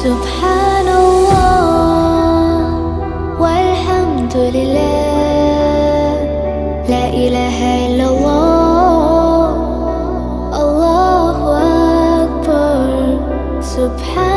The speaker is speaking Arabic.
سبحان الله والحمد لله، لا إله إلا الله، الله أكبر. سبحان